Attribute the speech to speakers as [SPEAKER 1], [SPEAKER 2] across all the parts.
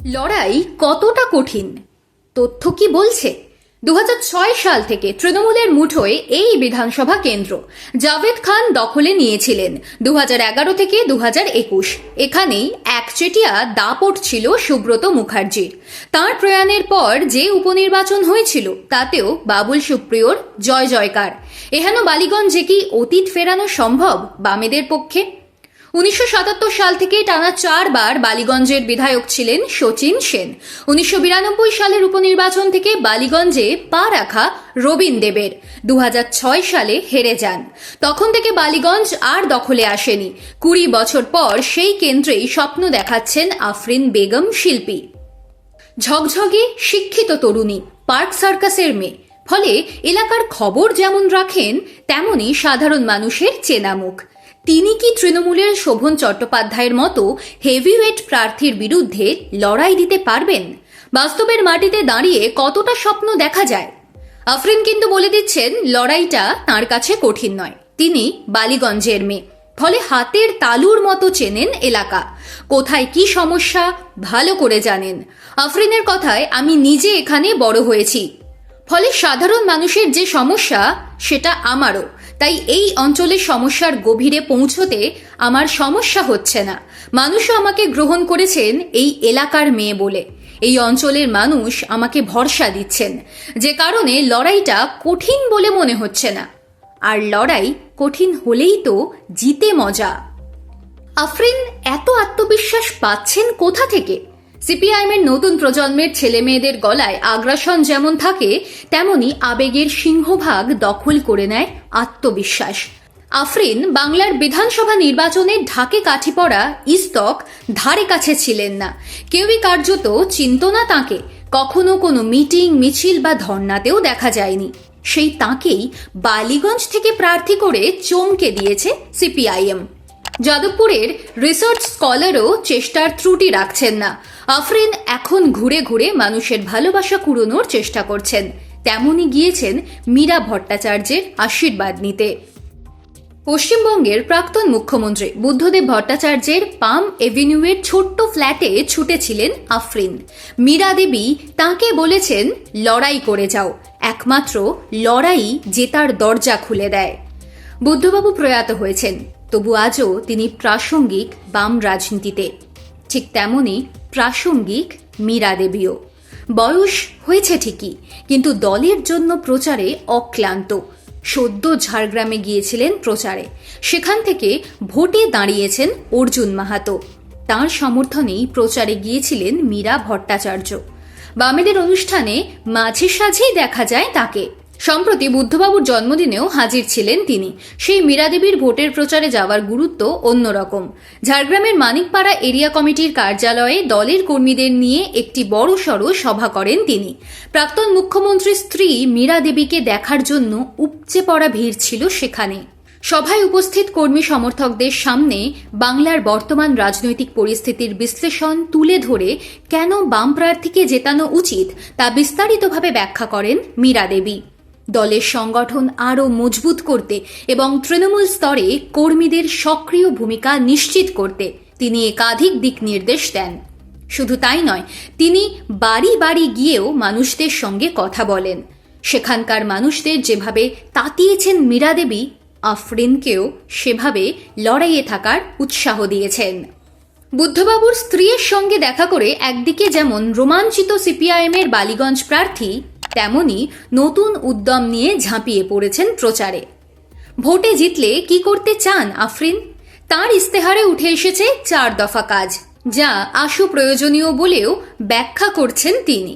[SPEAKER 1] লড়াই কতটা কঠিন তথ্য কি বলছে? 2006 সাল থেকে তৃণমূলের মুঠোয় এই বিধানসভা কেন্দ্র জাভেদ খান দখলে নিয়েছিলেন। 2011 থেকে 2021 এখানেই একচেটিয়া দাপট ছিল সুব্রত মুখার্জির। তাঁর প্রয়াণের পর যে উপনির্বাচন হয়েছিল তাতেও বাবুল সুপ্রিয়র জয় জয়কার। এহেন বালিগঞ্জে কি অতীত ফেরানো সম্ভব বামেদের পক্ষে? 1977 সাল থেকে টানা 4 বার বালিগঞ্জের বিধায়ক ছিলেন শচীন সেন। 1992 সালের উপনির্বাচন থেকে বালিগঞ্জে পা রাখা রবীন দেবের 2006 সালে হেরে যান। তখন থেকে বালিগঞ্জ আর দখলে আসেনি। 20 বছর পর সেই কেন্দ্রেই স্বপ্ন দেখাচ্ছেন আফরিন বেগম শিল্পী। ঝকঝকে শিক্ষিত তরুণী, পার্ক সার্কাসের মেয়ে, ফলে এলাকার খবর যেমন রাখেন তেমনি সাধারণ মানুষের চেনা মুখ। তিনি কি তৃণমূলের শোভন চট্টোপাধ্যায়ের মতো হেভিওয়েট প্রার্থীর বিরুদ্ধে লড়াই দিতে পারবেন? বাস্তবের মাটিতে দাঁড়িয়ে কতটা স্বপ্ন দেখা যায়? আফরিন কিন্তু বলে দিচ্ছেন লড়াইটা তাঁর কাছে কঠিন নয়। তিনি বালিগঞ্জের মেয়ে, ফলে হাতের তালুর মতো চেনেন এলাকা। কোথায় কি সমস্যা ভালো করে জানেন। আফরিনের কথায়, আমি নিজে এখানে বড় হয়েছি, ফলে সাধারণ মানুষের যে সমস্যা সেটা আমারও। তাই এই অঞ্চলের সমস্যার গভীরে পৌঁছতে আমার সমস্যা হচ্ছে না। মানুষও আমাকে গ্রহণ করেছেন এই এলাকার মেয়ে বলে। এই অঞ্চলের মানুষ আমাকে ভরসা দিচ্ছেন, যে কারণে লড়াইটা কঠিন বলে মনে হচ্ছে না। আর লড়াই কঠিন হলেই তো জিতে মজা। আফরিন এত আত্মবিশ্বাস পাচ্ছেন কোথা থেকে? সিপিআইএমের নতুন প্রজন্মের ছেলে মেয়েদের গলায় আগ্রাসন যেমন থাকে, তেমনি আবেগের সিংহভাগ দখল করে নেয় আত্মবিশ্বাস। আফরিন বাংলার বিধানসভা নির্বাচনে ঢাকে কাঠি পড়া ইস্তক ধারে কাছে ছিলেন না। কেউই কার্যত চিনত না তাঁকে। কখনো কোনো মিটিং, মিছিল বা ধর্নাতেও দেখা যায়নি। সেই তাঁকেই বালিগঞ্জ থেকে প্রার্থী করে চমকে দিয়েছে সিপিআইএম। যাদবপুরের রিসার্চ স্কলারও চেষ্টার ত্রুটি রাখছেন না। আফরিন এখন ঘুরে ঘুরে মানুষের ভালোবাসা কুড়োনোর চেষ্টা করছেন। তেমনই গিয়েছেন মীরা ভট্টাচার্যের আশীর্বাদ নিতে। পশ্চিমবঙ্গের প্রাক্তন মুখ্যমন্ত্রী বুদ্ধদেব ভট্টাচার্যের পাম এভিনিউয়ের ছোট্ট ফ্ল্যাটে ছুটেছিলেন আফরিন। মীরা দেবী তাঁকে বলেছেন, লড়াই করে যাও, একমাত্র লড়াই জেতার দরজা খুলে দেয়। বুদ্ধবাবু প্রয়াত হয়েছেন, তবু আজও তিনি প্রাসঙ্গিক বাম রাজনীতিতে। ঠিক তেমনি প্রাসঙ্গিক মীরা দেবীও। বয়স হয়েছে ঠিকই, কিন্তু দলের জন্য প্রচারে অক্লান্ত। সদ্য ঝাড়গ্রামে গিয়েছিলেন প্রচারে। সেখান থেকে ভোটে দাঁড়িয়েছেন অর্জুন মাহাতো। তাঁর সমর্থনেই প্রচারে গিয়েছিলেন মীরা ভট্টাচার্য। বামেদের অনুষ্ঠানে মাঝে সাঝেই দেখা যায় তাকে। সম্প্রতি বুদ্ধবাবুর জন্মদিনেও হাজির ছিলেন তিনি। সেই মীরা দেবীর ভোটের প্রচারে যাওয়ার গুরুত্ব অন্যরকম। ঝাড়গ্রামের মানিকপাড়া এরিয়া কমিটির কার্যালয়ে দলের কর্মীদের নিয়ে একটি বড়সড় সভা করেন তিনি। প্রাক্তন মুখ্যমন্ত্রীর স্ত্রী মীরা দেবীকে দেখার জন্য উপচে পড়া ভিড় ছিল সেখানে। সভায় উপস্থিত কর্মী সমর্থকদের সামনে বাংলার বর্তমান রাজনৈতিক পরিস্থিতির বিশ্লেষণ তুলে ধরে কেন বাম প্রার্থীকে জেতানো উচিত তা বিস্তারিতভাবে ব্যাখ্যা করেন মীরা দেবী। দলের সংগঠন আরও মজবুত করতে এবং তৃণমূল স্তরে কর্মীদের সক্রিয় ভূমিকা নিশ্চিত করতে তিনি একাধিক দিক নির্দেশ দেন। শুধু তাই নয়, তিনি বাড়ি বাড়ি গিয়েও মানুষদের সঙ্গে কথা বলেন। সেখানকার মানুষদের যেভাবে তাতিয়েছেন মীরা দেবী, আফরিনকেও সেভাবে লড়াইয়ে থাকার উৎসাহ দিয়েছেন। বুদ্ধবাবুর স্ত্রীর সঙ্গে দেখা করে একদিকে যেমন রোমাঞ্চিত সিপিআইএমের বালিগঞ্জ প্রার্থী, তেমনি নতুন উদ্যম নিয়ে ঝাঁপিয়ে পড়েছেন প্রচারে। ভোটে জিতলে কি করতে চান আফরিন? তাঁর ইস্তেহারে উঠে এসেছে 4 দফা কাজ, যা আশু প্রয়োজনীয় বলেও ব্যাখ্যা করছেন তিনি।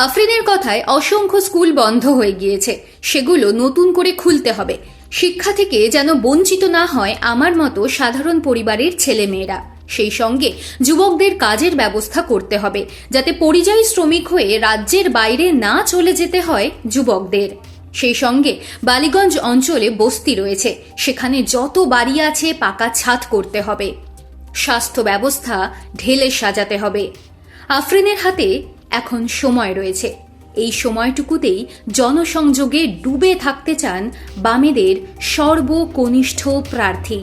[SPEAKER 1] আফরিনের কথায়, অসংখ্য স্কুল বন্ধ হয়ে গিয়েছে, সেগুলো নতুন করে খুলতে হবে। শিক্ষা থেকে যেন বঞ্চিত না হয় আমার মতো সাধারণ পরিবারের ছেলেমেয়েরা। সেই সঙ্গে যুবকদের কাজের ব্যবস্থা করতে হবে, যাতে পরিযায়ী শ্রমিক হয়ে রাজ্যের বাইরে না চলে যেতে হয় যুবকদের। সেই সঙ্গে বালিগঞ্জ অঞ্চলে বস্তি রয়েছে, সেখানে যত বাড়ি আছে পাকা ছাদ করতে হবে। স্বাস্থ্য ব্যবস্থা ঢেলে সাজাতে হবে। আফরিনের হাতে এখন সময় রয়েছে। এই সময়টুকুতেই জনসংযোগে ডুবে থাকতে চান বামেদের সর্বকনিষ্ঠ প্রার্থী।